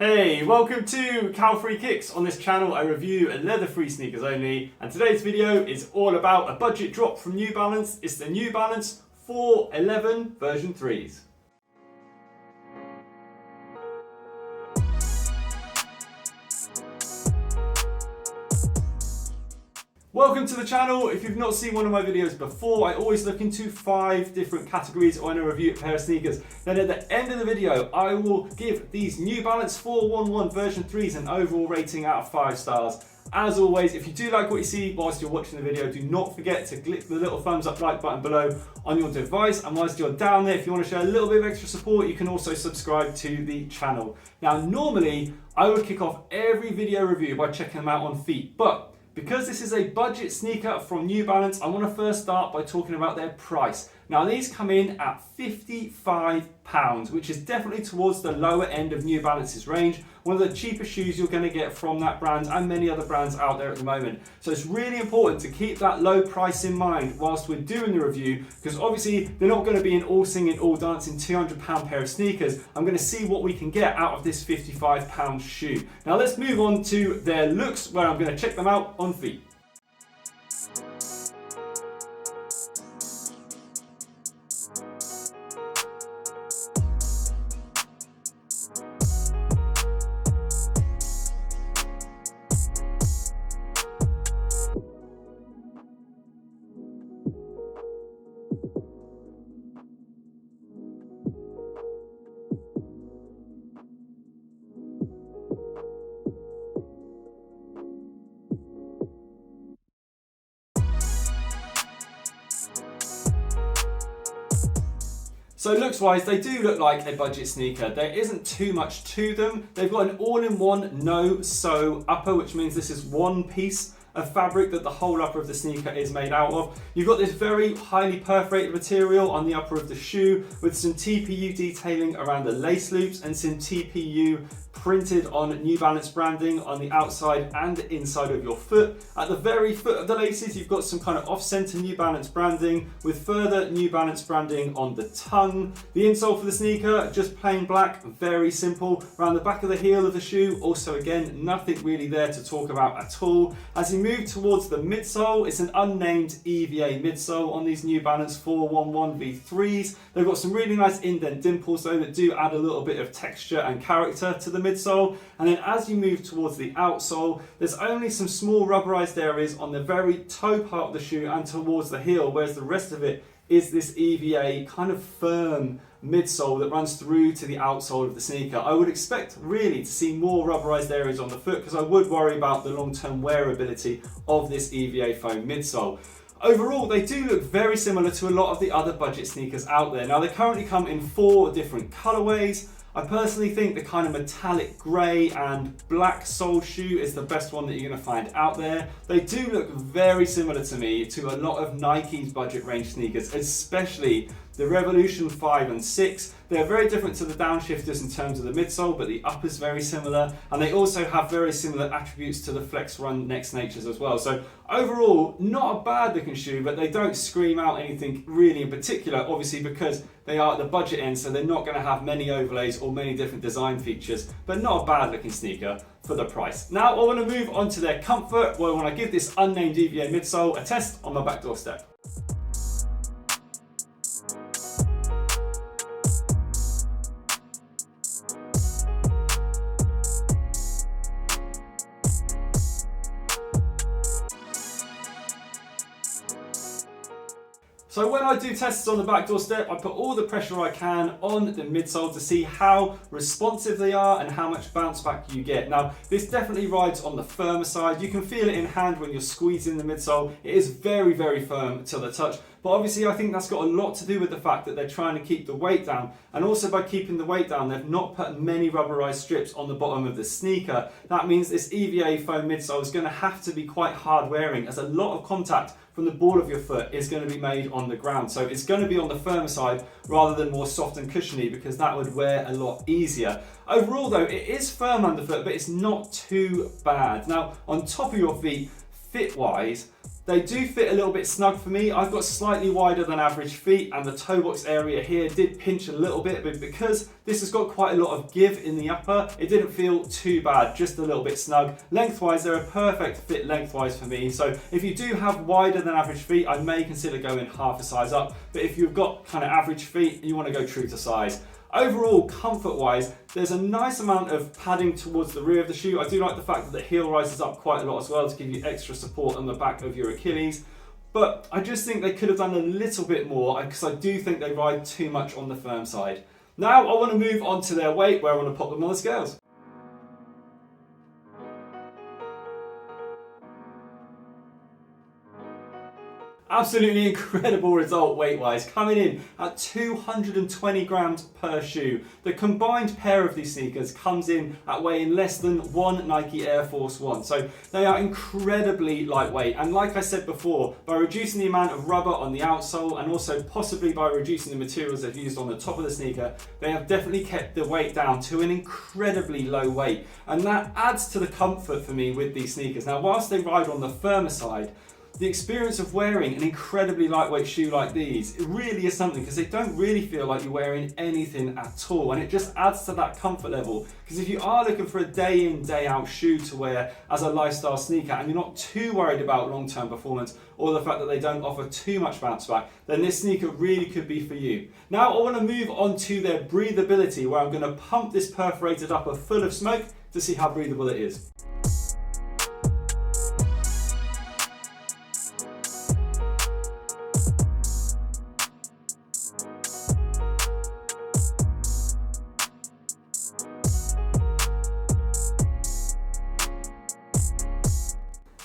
Hey, welcome to Cal-Free Kicks. On this channel I review leather-free sneakers only, and today's video is all about a budget drop from New Balance. It's the New Balance 411 version 3s. Welcome to the channel. If you've not seen one of my videos before, I always look into 5 different categories when I review a pair of sneakers. Then at the end of the video, I will give these New Balance 411 version 3s an overall rating out of 5 stars. As always, if you do like what you see whilst you're watching the video, do not forget to click the little thumbs up like button below on your device. And whilst you're down there, if you want to show a little bit of extra support, you can also subscribe to the channel. Now, normally I would kick off every video review by checking them out on feet, but because this is a budget sneaker from New Balance, I want to first start by talking about their price. Now these come in at £55, which is definitely towards the lower end of New Balance's range. One of the cheapest shoes you're going to get from that brand and many other brands out there at the moment. So it's really important to keep that low price in mind whilst we're doing the review, because obviously they're not going to be an all singing, all dancing £200 pair of sneakers. I'm going to see what we can get out of this £55 shoe. Now let's move on to their looks, where I'm going to check them out on feet. So looks wise, they do look like a budget sneaker. There isn't too much to them. They've got an all-in-one no-sew upper, which means this is one piece of fabric that the whole upper of the sneaker is made out of. You've got this very highly perforated material on the upper of the shoe with some TPU detailing around the lace loops and some TPU printed on New Balance branding on the outside and inside of your foot. At the very foot of the laces, you've got some kind of off-center New Balance branding with further New Balance branding on the tongue. The insole for the sneaker, just plain black, very simple. Around the back of the heel of the shoe, also again, nothing really there to talk about at all. As you move towards the midsole, it's an unnamed EVA midsole on these New Balance 411 V3s. They've got some really nice indent dimples though that do add a little bit of texture and character to the midsole. And then as you move towards the outsole, there's only some small rubberized areas on the very toe part of the shoe and towards the heel, whereas the rest of it is this EVA kind of firm midsole that runs through to the outsole of the sneaker. I would expect really to see more rubberized areas on the foot, because I would worry about the long-term wearability of this EVA foam midsole. Overall, they do look very similar to a lot of the other budget sneakers out there. Now, they currently come in 4 different colorways. I personally think the kind of metallic grey and black sole shoe is the best one that you're going to find out there. They do look very similar to me to a lot of Nike's budget range sneakers, especially the Revolution 5 and 6. They're very different to the downshifters in terms of the midsole, but the upper's very similar, and they also have very similar attributes to the Flex Run Next Natures as well. So overall, not a bad looking shoe, but they don't scream out anything really in particular, obviously because they are at the budget end, so they're not going to have many overlays or many different design features, but not a bad looking sneaker for the price. Now I want to move on to their comfort, where I want to give this unnamed EVA midsole a test on my back doorstep. So when I do tests on the back doorstep, I put all the pressure I can on the midsole to see how responsive they are and how much bounce back you get. Now, this definitely rides on the firmer side. You can feel it in hand when you're squeezing the midsole. It is very, very firm to the touch. But obviously I think that's got a lot to do with the fact that they're trying to keep the weight down. And also by keeping the weight down, they've not put many rubberized strips on the bottom of the sneaker. That means this EVA foam midsole is going to have to be quite hard wearing, as a lot of contact from the ball of your foot is going to be made on the ground. So it's going to be on the firmer side rather than more soft and cushiony, because that would wear a lot easier. Overall though, it is firm underfoot, but it's not too bad. Now, on top of your feet, fit wise, They do fit a little bit snug for me. I've got slightly wider than average feet, and the toe box area here did pinch a little bit, but because this has got quite a lot of give in the upper, it didn't feel too bad, just a little bit snug. Lengthwise, they're a perfect fit lengthwise for me. So if you do have wider than average feet, I may consider going half a size up. But if you've got kind of average feet, you want to go true to size. Overall, comfort-wise, there's a nice amount of padding towards the rear of the shoe. I do like the fact that the heel rises up quite a lot as well to give you extra support on the back of your Achilles. But I just think they could have done a little bit more because I do think they ride too much on the firm side. Now I want to move on to their weight, where I want to pop them on the scales. Absolutely incredible result weight-wise, coming in at 220 grams per shoe. The combined pair of these sneakers comes in at weighing less than one Nike Air Force One. So they are incredibly lightweight. And like I said before, by reducing the amount of rubber on the outsole and also possibly by reducing the materials they've used on the top of the sneaker, they have definitely kept the weight down to an incredibly low weight. And that adds to the comfort for me with these sneakers. Now, whilst they ride on the firmer side, the experience of wearing an incredibly lightweight shoe like these, it really is something, because they don't really feel like you're wearing anything at all, and it just adds to that comfort level. Because if you are looking for a day in, day out shoe to wear as a lifestyle sneaker and you're not too worried about long-term performance or the fact that they don't offer too much bounce back, then this sneaker really could be for you. Now I want to move on to their breathability, where I'm going to pump this perforated upper full of smoke to see how breathable it is.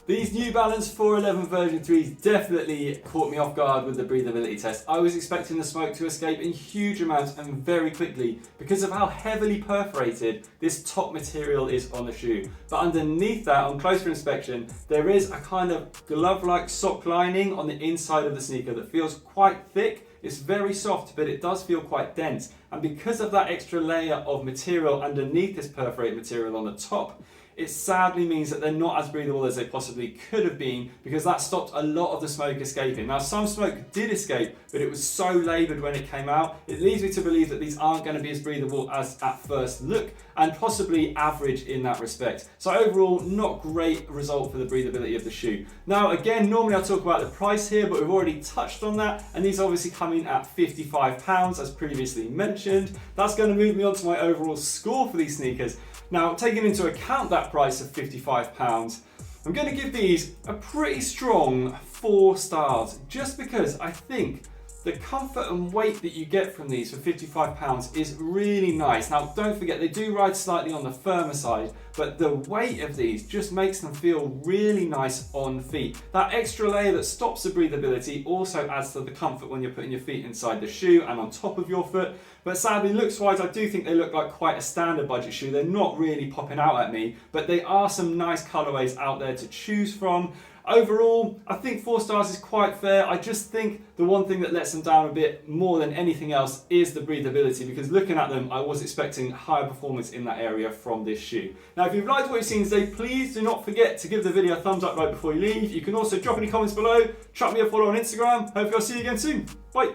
These New Balance 411 version 3s definitely caught me off guard with the breathability test. I was expecting the smoke to escape in huge amounts and very quickly because of how heavily perforated this top material is on the shoe. But underneath that, on closer inspection, there is a kind of glove-like sock lining on the inside of the sneaker that feels quite thick. It's very soft, but it does feel quite dense. And because of that extra layer of material underneath this perforated material on the top, it sadly means that they're not as breathable as they possibly could have been, because that stopped a lot of the smoke escaping. Now, some smoke did escape, but it was so laboured when it came out, it leads me to believe that these aren't going to be as breathable as at first look, and possibly average in that respect. So overall, not great result for the breathability of the shoe. Now again, normally I talk about the price here, but we've already touched on that, and these obviously come in at £55 as previously mentioned. That's going to move me on to my overall score for these sneakers. Now, taking into account that price of £55, I'm going to give these a pretty strong 4 stars, just because I think the comfort and weight that you get from these for £55 is really nice. Now, don't forget, they do ride slightly on the firmer side, but the weight of these just makes them feel really nice on feet. That extra layer that stops the breathability also adds to the comfort when you're putting your feet inside the shoe and on top of your foot. But sadly, looks-wise, I do think they look like quite a standard budget shoe. They're not really popping out at me, but there are some nice colorways out there to choose from. Overall, I think 4 stars is quite fair. I just think the one thing that lets them down a bit more than anything else is the breathability, because looking at them, I was expecting higher performance in that area from this shoe. Now, if you've liked what you've seen today, please do not forget to give the video a thumbs up right before you leave. You can also drop any comments below, chuck me a follow on Instagram. Hopefully I'll see you again soon. Bye.